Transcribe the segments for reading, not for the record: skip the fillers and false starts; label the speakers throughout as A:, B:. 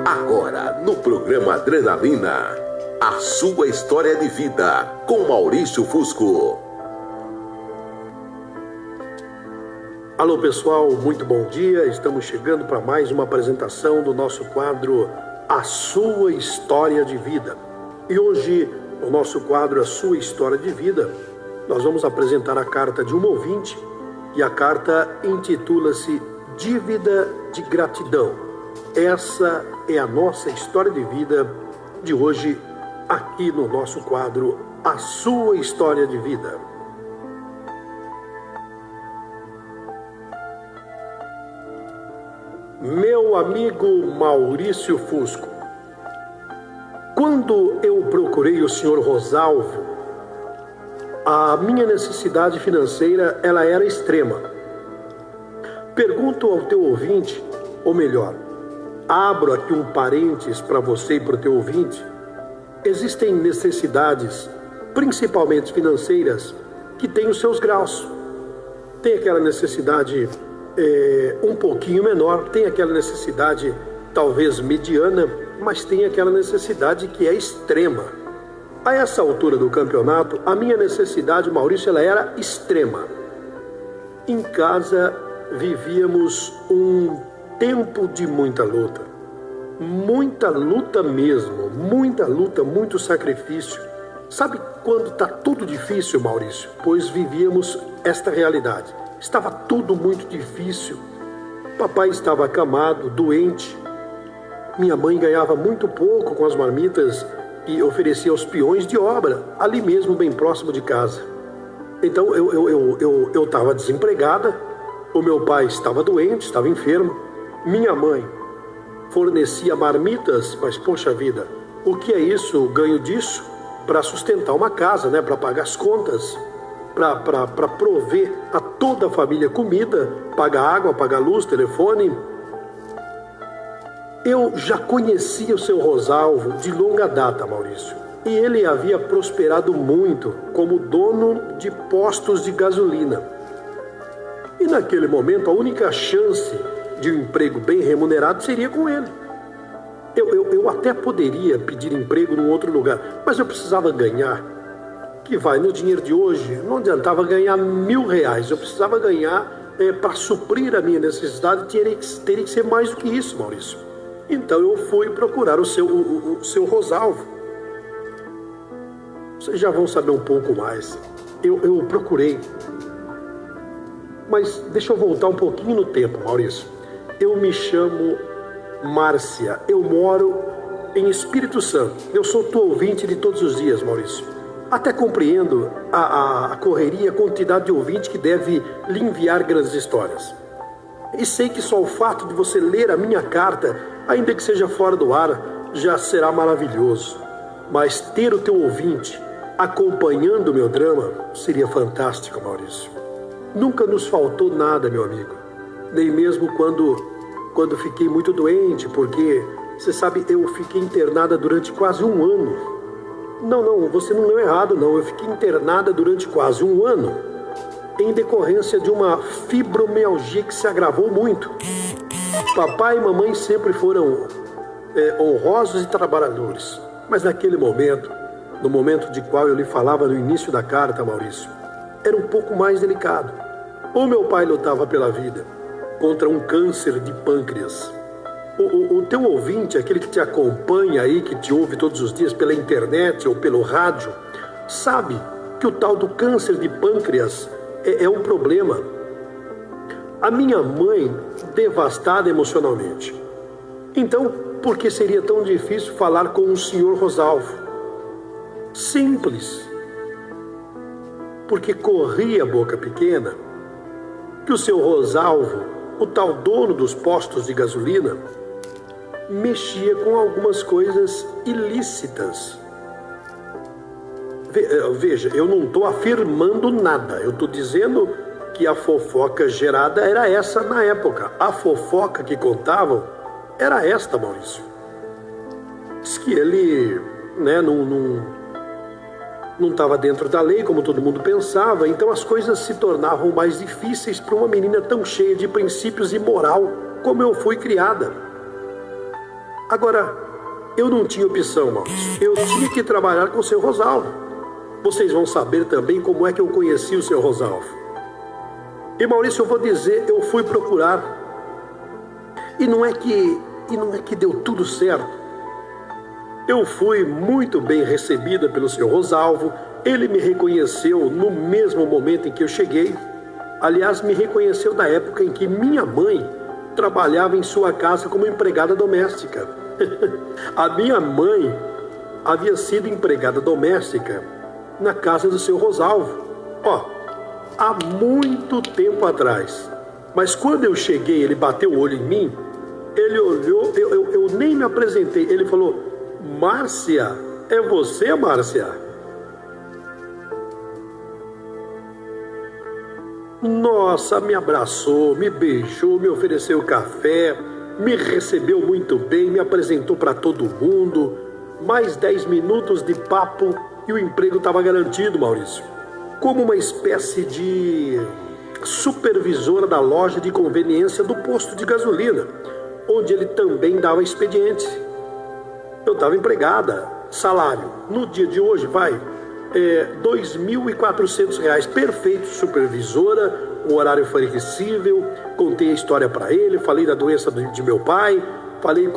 A: Agora, no programa Adrenalina, a sua história de vida, com Maurício Fusco.
B: Alô pessoal, muito bom dia. Estamos chegando para mais uma apresentação do nosso quadro A Sua História de Vida. E hoje, o nosso quadro A Sua História de Vida, nós vamos apresentar a carta de um ouvinte e a carta intitula-se Dívida de Gratidão. Essa é a nossa história de vida de hoje, aqui no nosso quadro A Sua História de Vida. Meu amigo Maurício Fusco, quando eu procurei o Sr. Rosalvo, a minha necessidade financeira ela era extrema. Pergunto ao teu ouvinte, ou melhor, abro aqui um parênteses para você e para o teu ouvinte. Existem necessidades, principalmente financeiras, que têm os seus graus. Tem aquela necessidade um pouquinho menor, tem aquela necessidade talvez mediana, mas tem aquela necessidade que é extrema. A essa altura do campeonato, a minha necessidade, Maurício, ela era extrema. Em casa vivíamos um tempo de muita luta mesmo, muita luta, muito sacrifício. Sabe quando está tudo difícil, Maurício? Pois vivíamos esta realidade. Estava tudo muito difícil. Papai estava acamado, doente. Minha mãe ganhava muito pouco com as marmitas e oferecia aos peões de obra, ali mesmo, bem próximo de casa. Então eu estava desempregada, o meu pai estava doente, estava enfermo. Minha mãe fornecia marmitas, mas poxa vida, o que é isso, o ganho disso? Para sustentar uma casa, né? Para pagar as contas, para prover a toda a família comida, pagar água, pagar luz, telefone. Eu já conhecia o seu Rosalvo de longa data, Maurício, e ele havia prosperado muito como dono de postos de gasolina. E naquele momento a única chance de um emprego bem remunerado seria com ele. Eu até poderia pedir emprego num outro lugar, mas eu precisava ganhar. Que vai, no dinheiro de hoje, não adiantava ganhar R$1.000. Eu precisava ganhar para suprir a minha necessidade, teria que ser mais do que isso, Maurício. Então eu fui procurar o seu Rosalvo. Vocês já vão saber um pouco mais. Eu procurei. Mas deixa eu voltar um pouquinho no tempo, Maurício. Eu me chamo Márcia. Eu moro em Espírito Santo. Eu sou tua ouvinte de todos os dias, Maurício. Até compreendo a correria, a quantidade de ouvinte que deve lhe enviar grandes histórias. E sei que só o fato de você ler a minha carta, ainda que seja fora do ar, já será maravilhoso. Mas ter o teu ouvinte acompanhando o meu drama seria fantástico, Maurício. Nunca nos faltou nada, meu amigo. Nem mesmo quando fiquei muito doente, porque, você sabe, eu fiquei internada durante quase um ano. Não, você não leu errado, não. Eu fiquei internada durante quase um ano em decorrência de uma fibromialgia que se agravou muito. Papai e mamãe sempre foram honrosos e trabalhadores. Mas naquele momento, no momento de qual eu lhe falava no início da carta, Maurício, era um pouco mais delicado. O meu pai lutava pela vida contra um câncer de pâncreas. O teu ouvinte, aquele que te acompanha aí, que te ouve todos os dias pela internet ou pelo rádio, sabe que o tal do câncer de pâncreas é um problema. A minha mãe, devastada emocionalmente. Então, por que seria tão difícil falar com o Sr. Rosalvo? Simples. Porque corria a boca pequena que o seu Rosalvo, o tal dono dos postos de gasolina, mexia com algumas coisas ilícitas. Veja, eu não estou afirmando nada. Eu estou dizendo que a fofoca gerada era essa na época. A fofoca que contavam era esta, Maurício. Diz que ele, não estava dentro da lei, como todo mundo pensava, então as coisas se tornavam mais difíceis para uma menina tão cheia de princípios e moral como eu fui criada. Agora, eu não tinha opção, Maurício. Eu tinha que trabalhar com o seu Rosalvo. Vocês vão saber também como é que eu conheci o seu Rosalvo. E Maurício, eu vou dizer, eu fui procurar. E não é que deu tudo certo. Eu fui muito bem recebida pelo seu Rosalvo. Ele me reconheceu no mesmo momento em que eu cheguei. Aliás, me reconheceu da época em que minha mãe trabalhava em sua casa como empregada doméstica. A minha mãe havia sido empregada doméstica na casa do seu Rosalvo. Há muito tempo atrás. Mas quando eu cheguei, ele bateu o olho em mim, ele olhou, eu nem me apresentei. Ele falou: Márcia, é você, Márcia? Nossa, me abraçou, me beijou, me ofereceu café, me recebeu muito bem, me apresentou para todo mundo. Mais 10 minutos de papo e o emprego estava garantido, Maurício. Como uma espécie de supervisora da loja de conveniência do posto de gasolina, onde ele também dava expediente. Eu estava empregada, salário, no dia de hoje, R$2.400, perfeito, supervisora, um horário flexível, contei a história para ele, falei da doença de meu pai, falei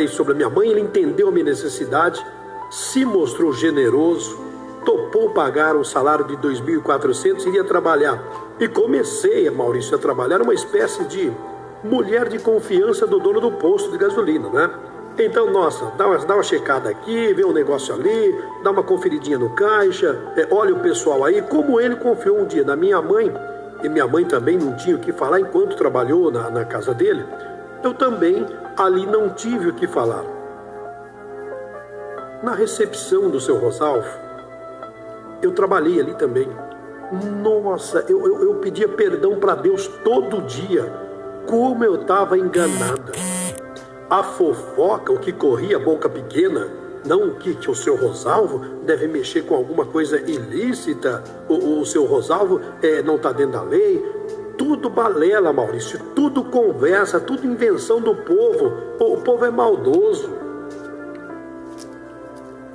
B: sobre a minha mãe, ele entendeu a minha necessidade, se mostrou generoso, topou pagar um salário de R$2.400, iria trabalhar. E comecei, Maurício, a trabalhar uma espécie de mulher de confiança do dono do posto de gasolina, né? Então, nossa, dá uma checada aqui, vê um negócio ali, dá uma conferidinha no caixa, olha o pessoal aí, como ele confiou um dia na minha mãe, e minha mãe também não tinha o que falar enquanto trabalhou na casa dele, eu também ali não tive o que falar. Na recepção do seu Rosalvo, eu trabalhei ali também. Nossa, eu pedia perdão para Deus todo dia, como eu estava enganada. A fofoca, o que corria a boca pequena, não que o seu Rosalvo deve mexer com alguma coisa ilícita, o seu Rosalvo não está dentro da lei. Tudo balela, Maurício, tudo conversa, tudo invenção do povo. O povo é maldoso.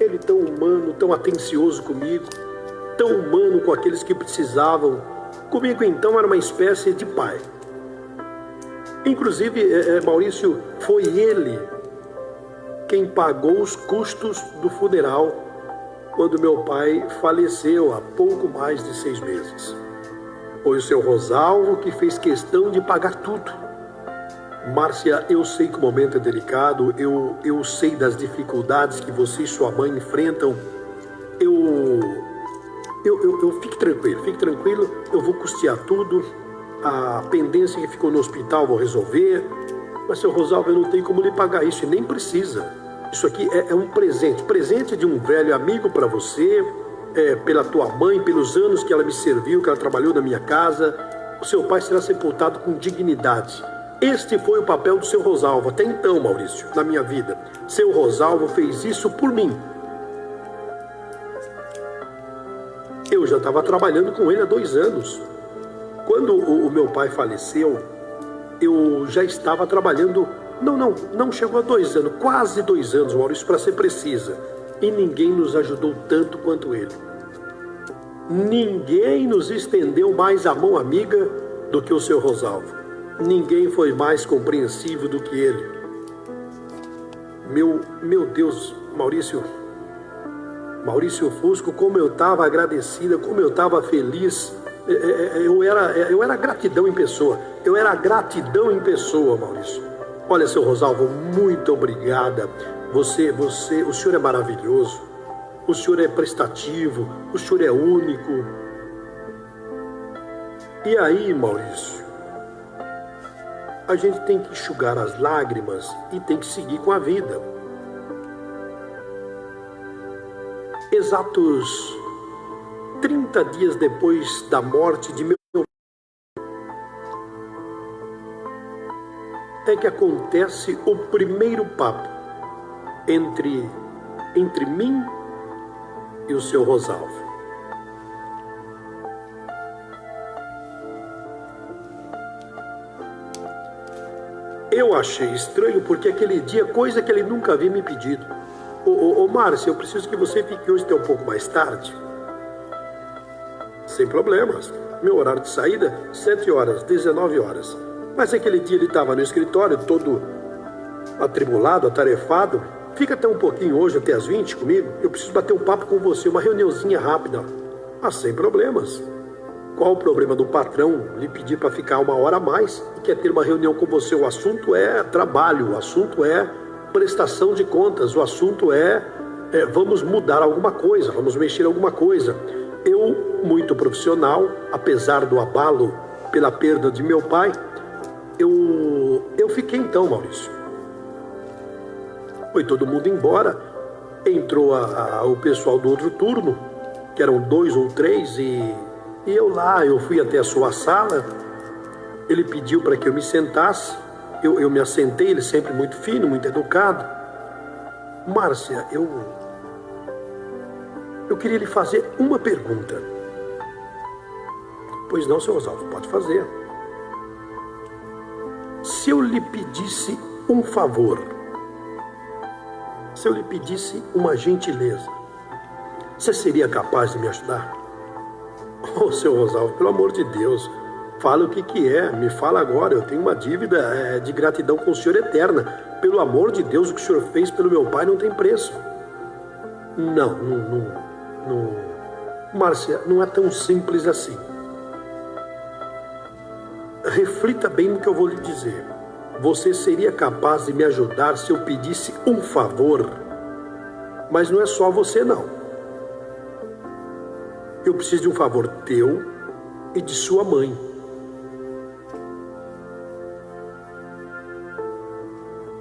B: Ele tão humano, tão atencioso comigo, tão humano com aqueles que precisavam. Comigo, então, era uma espécie de pai. Inclusive, Maurício, foi ele quem pagou os custos do funeral quando meu pai faleceu há pouco mais de 6 meses. Foi o seu Rosalvo que fez questão de pagar tudo. Márcia, eu sei que o momento é delicado, eu sei das dificuldades que você e sua mãe enfrentam. Fique tranquilo, eu vou custear tudo. A pendência que ficou no hospital vou resolver. Mas, seu Rosalvo, eu não tenho como lhe pagar isso e nem precisa. Isso aqui é um presente de um velho amigo para você, pela tua mãe, pelos anos que ela me serviu, que ela trabalhou na minha casa. O seu pai será sepultado com dignidade. Este foi o papel do seu Rosalvo até então, Maurício, na minha vida. Seu Rosalvo fez isso por mim. Eu já estava trabalhando com ele há 2 anos. Quando o meu pai faleceu, eu já estava trabalhando, não chegou a 2 anos, quase 2 anos, Maurício, para ser precisa. E ninguém nos ajudou tanto quanto ele. Ninguém nos estendeu mais a mão amiga do que o seu Rosalvo. Ninguém foi mais compreensivo do que ele. Meu Deus, Maurício Fusco, como eu estava agradecida, como eu estava feliz. Eu era gratidão em pessoa. Eu era gratidão em pessoa, Maurício. Olha, seu Rosalvo, muito obrigada. O senhor é maravilhoso. O senhor é prestativo. O senhor é único. E aí, Maurício, a gente tem que enxugar as lágrimas e tem que seguir com a vida. Exatos 30 dias depois da morte de meu é que acontece o primeiro papo entre mim e o seu Rosalvo. Eu achei estranho porque aquele dia, coisa que ele nunca havia me pedido. Ô Márcia, eu preciso que você fique hoje até um pouco mais tarde. Sem problemas. Meu horário de saída, 7 horas, 19 horas. Mas aquele dia ele estava no escritório, todo atribulado, atarefado. Fica até um pouquinho hoje, até as 20 comigo. Eu preciso bater um papo com você, uma reuniãozinha rápida. Ah, sem problemas. Qual o problema do patrão lhe pedir para ficar 1 hora a mais e quer ter uma reunião com você? O assunto é trabalho, o assunto é prestação de contas, o assunto é vamos mudar alguma coisa, vamos mexer alguma coisa. Eu, muito profissional, apesar do abalo pela perda de meu pai, eu fiquei então, Maurício. Foi todo mundo embora, entrou o pessoal do outro turno, que eram 2 ou 3, e eu fui até a sua sala, ele pediu para que eu me sentasse, eu me assentei, ele sempre muito fino, muito educado. Márcia, eu queria lhe fazer uma pergunta. Pois não, seu Rosalvo, pode fazer. Se eu lhe pedisse um favor, se eu lhe pedisse uma gentileza, você seria capaz de me ajudar? Oh, seu Rosalvo, pelo amor de Deus, fala o que é, me fala agora, eu tenho uma dívida de gratidão com o senhor eterna. Pelo amor de Deus, o que o senhor fez pelo meu pai não tem preço. Não, Márcia, não é tão simples assim. Reflita bem no que eu vou lhe dizer. Você seria capaz de me ajudar se eu pedisse um favor? Mas não é só você, não. Eu preciso de um favor teu e de sua mãe.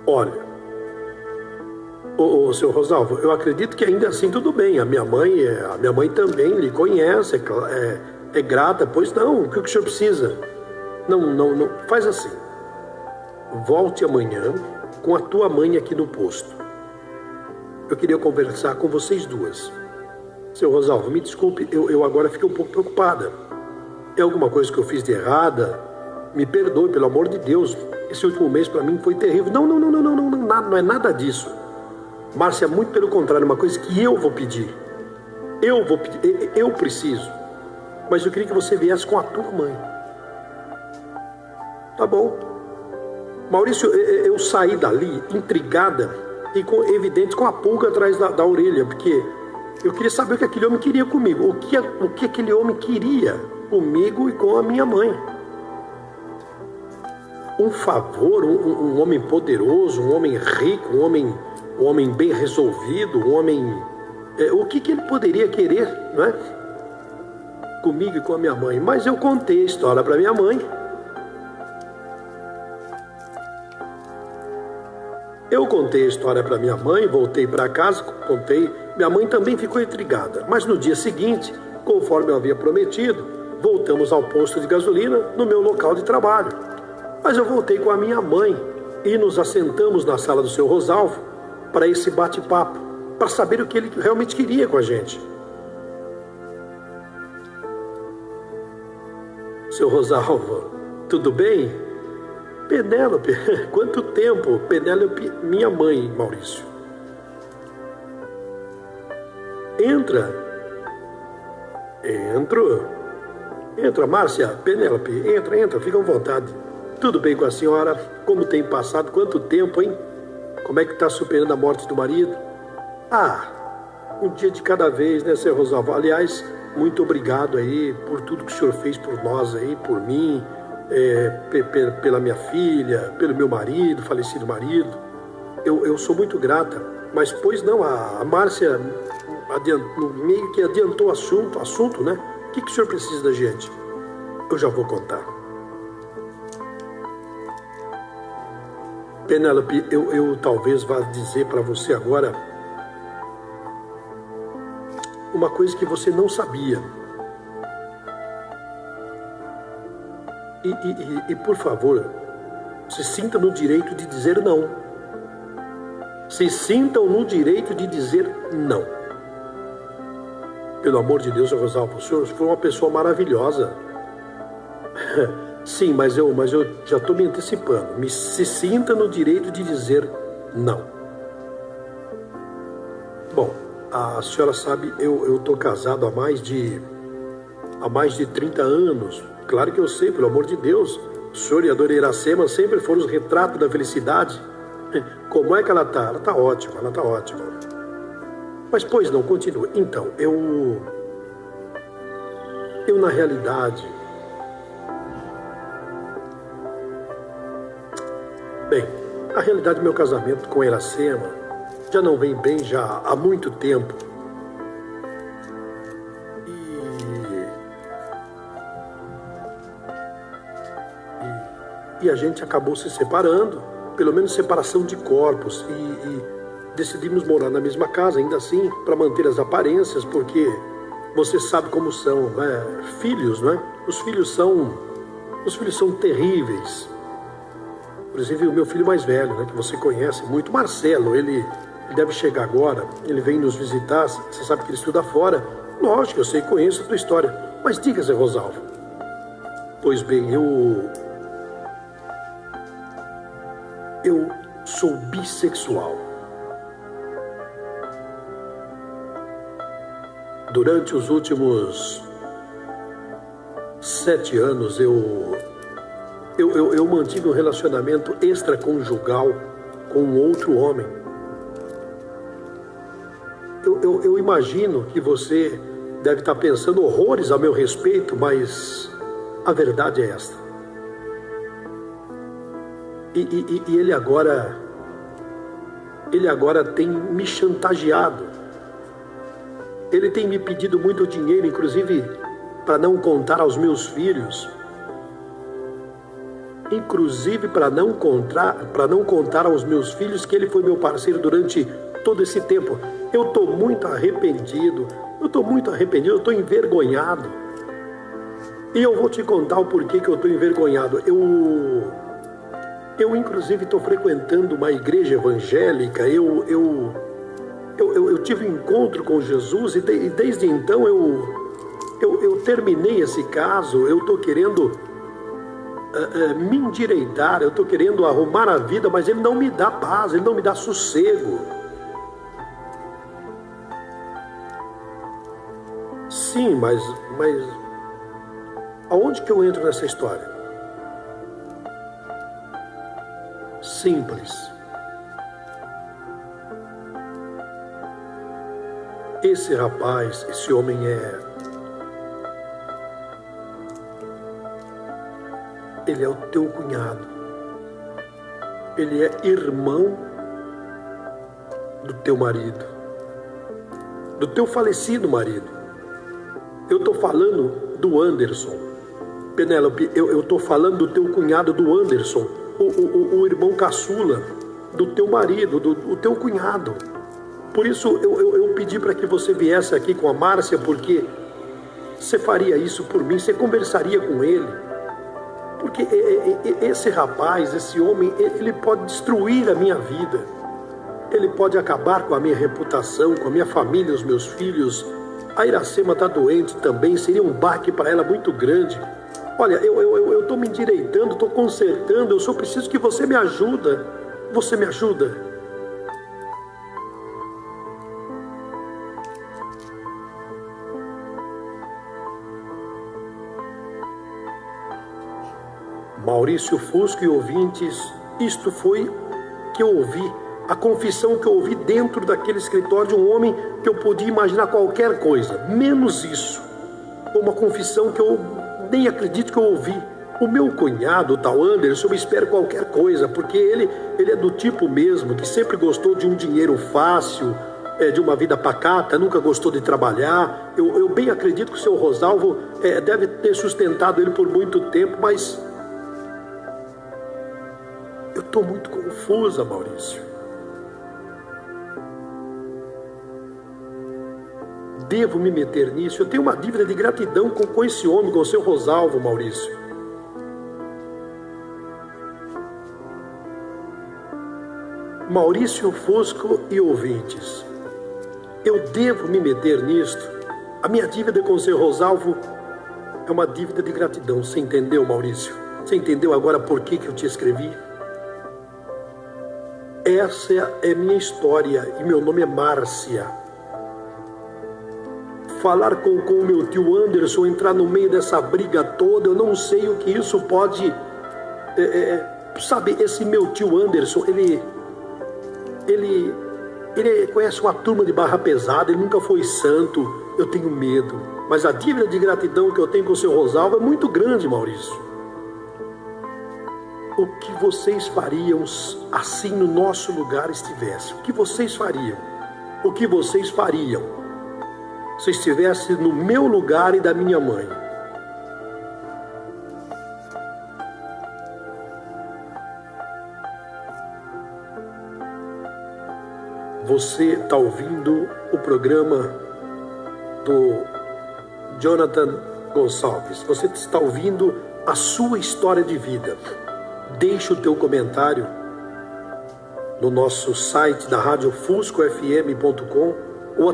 B: Olha, seu Rosalvo, eu acredito que ainda assim tudo bem. A minha mãe também lhe conhece, é grata. Pois não, o que o senhor precisa? Não, faz assim. Volte amanhã com a tua mãe aqui no posto. Eu queria conversar com vocês duas. Seu Rosalvo, me desculpe, eu agora fiquei um pouco preocupada. É alguma coisa que eu fiz de errada? Me perdoe, pelo amor de Deus. Esse último mês para mim foi terrível. Não é nada disso. Márcia, muito pelo contrário, uma coisa que eu vou pedir. Eu preciso. Mas eu queria que você viesse com a tua mãe. Tá bom. Maurício, eu saí dali intrigada e evidente com a pulga atrás da orelha, porque eu queria saber o que aquele homem queria comigo. O que aquele homem queria comigo e com a minha mãe. Um favor, um homem poderoso, um homem rico, um homem bem resolvido, um homem... o que ele poderia querer, não é? Comigo e com a minha mãe. Mas eu contei a história para minha mãe. Eu contei a história para minha mãe, voltei para casa, contei. Minha mãe também ficou intrigada. Mas no dia seguinte, conforme eu havia prometido, voltamos ao posto de gasolina no meu local de trabalho. Mas eu voltei com a minha mãe e nos assentamos na sala do seu Rosalvo para esse bate-papo, para saber o que ele realmente queria com a gente. Seu Rosalvo, tudo bem? Penélope, quanto tempo? Penélope, minha mãe, Maurício. Entra. Entra, Márcia, Penélope, entra, fica à vontade. Tudo bem com a senhora? Como tem passado? Quanto tempo, hein? Como é que está superando a morte do marido? Um dia de cada vez, né, seu Rosalvo? Aliás, muito obrigado aí por tudo que o senhor fez por nós aí, por mim, pela minha filha, pelo meu marido, falecido marido. Eu sou muito grata, mas pois não, a Márcia meio que adiantou o assunto, né? O que o senhor precisa da gente? Eu já vou contar. Penélope, eu talvez vá dizer para você agora uma coisa que você não sabia. E por favor, se sinta no direito de dizer não. Se sintam no direito de dizer não. Pelo amor de Deus, Rosalvo, o senhor foi uma pessoa maravilhosa. Sim, mas eu já estou me antecipando. Se sinta no direito de dizer não. Bom, a senhora sabe, eu estou casado há mais de 30 anos. Claro que eu sei, pelo amor de Deus. O senhor e a dona Iracema sempre foram os retratos da felicidade. Como é que ela está? Ela está ótima, ela está ótima. Mas, pois não, continua. Então, eu na realidade... Bem, a realidade do meu casamento com a Iracema já não vem bem já há muito tempo. E a gente acabou se separando, pelo menos separação de corpos, e decidimos morar na mesma casa, ainda assim, para manter as aparências, porque você sabe como são, né? Filhos, né? Os filhos são terríveis. Inclusive o meu filho mais velho, né, que você conhece muito, Marcelo, ele deve chegar agora, ele vem nos visitar, você sabe que ele estuda fora. Lógico, eu sei, conheço a tua história. Mas diga, Zé Rosalvo. Pois bem, eu sou bissexual. Durante os últimos 7 anos eu mantive um relacionamento extraconjugal com um outro homem. Eu imagino que você deve estar pensando horrores a meu respeito, mas a verdade é esta. E ele agora tem me chantageado. Ele tem me pedido muito dinheiro, inclusive para não contar aos meus filhos. Inclusive para não contar aos meus filhos que ele foi meu parceiro durante todo esse tempo. Eu estou muito arrependido, eu estou envergonhado. E eu vou te contar o porquê que eu estou envergonhado. Eu inclusive estou frequentando uma igreja evangélica, eu tive um encontro com Jesus e desde então eu terminei esse caso, eu estou querendo me endireitar, eu estou querendo arrumar a vida, mas ele não me dá paz, ele não me dá sossego. Sim, mas aonde que eu entro nessa história? Simples. Esse rapaz, esse homem ele é o teu cunhado. Ele é irmão do teu marido, do teu falecido marido. Eu estou falando do Anderson. Penélope, eu estou falando do teu cunhado, do Anderson, o irmão caçula do teu marido, do teu cunhado. Por isso eu pedi para que você viesse aqui com a Márcia, porque você faria isso por mim, você conversaria com ele. Porque esse rapaz, esse homem, ele pode destruir a minha vida. Ele pode acabar com a minha reputação, com a minha família, os meus filhos. A Iracema está doente também, seria um baque para ela muito grande. Olha, eu estou me endireitando, estou consertando, eu só preciso que você me ajuda. Você me ajuda? Maurício Fusco e ouvintes, isto foi que eu ouvi, a confissão que eu ouvi dentro daquele escritório de um homem que eu podia imaginar qualquer coisa, menos isso. Uma confissão que eu nem acredito que eu ouvi. O meu cunhado, o tal Anderson, eu espero qualquer coisa, porque ele é do tipo mesmo que sempre gostou de um dinheiro fácil, de uma vida pacata, nunca gostou de trabalhar. Eu bem acredito que o seu Rosalvo deve ter sustentado ele por muito tempo, mas eu estou muito confusa, Maurício. Devo me meter nisso? Eu tenho uma dívida de gratidão com esse homem, com o seu Rosalvo, Maurício. Maurício Fusco e ouvintes, eu devo me meter nisto? A minha dívida com o seu Rosalvo é uma dívida de gratidão. Você entendeu, Maurício? Você entendeu agora por que eu te escrevi? Essa é minha história e meu nome é Márcia. Falar com o meu tio Anderson, entrar no meio dessa briga toda, eu não sei o que isso pode... sabe, esse meu tio Anderson, ele conhece uma turma de barra pesada, ele nunca foi santo, eu tenho medo. Mas a dívida de gratidão que eu tenho com o seu Rosalvo é muito grande, Maurício. O que vocês fariam assim no nosso lugar estivesse? O que vocês fariam? O que vocês fariam se estivesse no meu lugar e da minha mãe? Você está ouvindo o programa do Jonathan Gonçalves. Você está ouvindo a sua história de vida. Deixe o teu comentário no nosso site da Rádio FuscoFM.com ou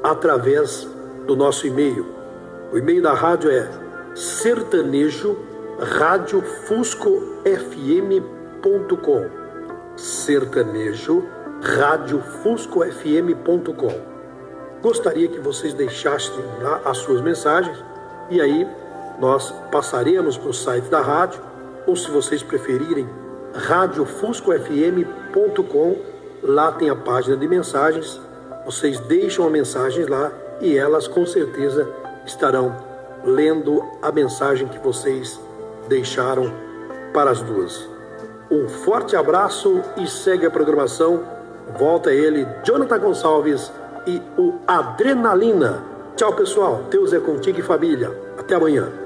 B: através do nosso e-mail. O e-mail da rádio é sertanejo@radiofuscofm.com. sertanejo@radiofuscofm.com. Gostaria que vocês deixassem lá as suas mensagens e aí nós passaremos para o site da rádio, ou se vocês preferirem, radiofuscofm.com. Lá tem a página de mensagens. Vocês deixam a mensagem lá e elas com certeza estarão lendo a mensagem que vocês deixaram para as duas. Um forte abraço e segue a programação. Volta ele, Jonathan Gonçalves e o Adrenalina. Tchau, pessoal. Deus é contigo e família. Até amanhã.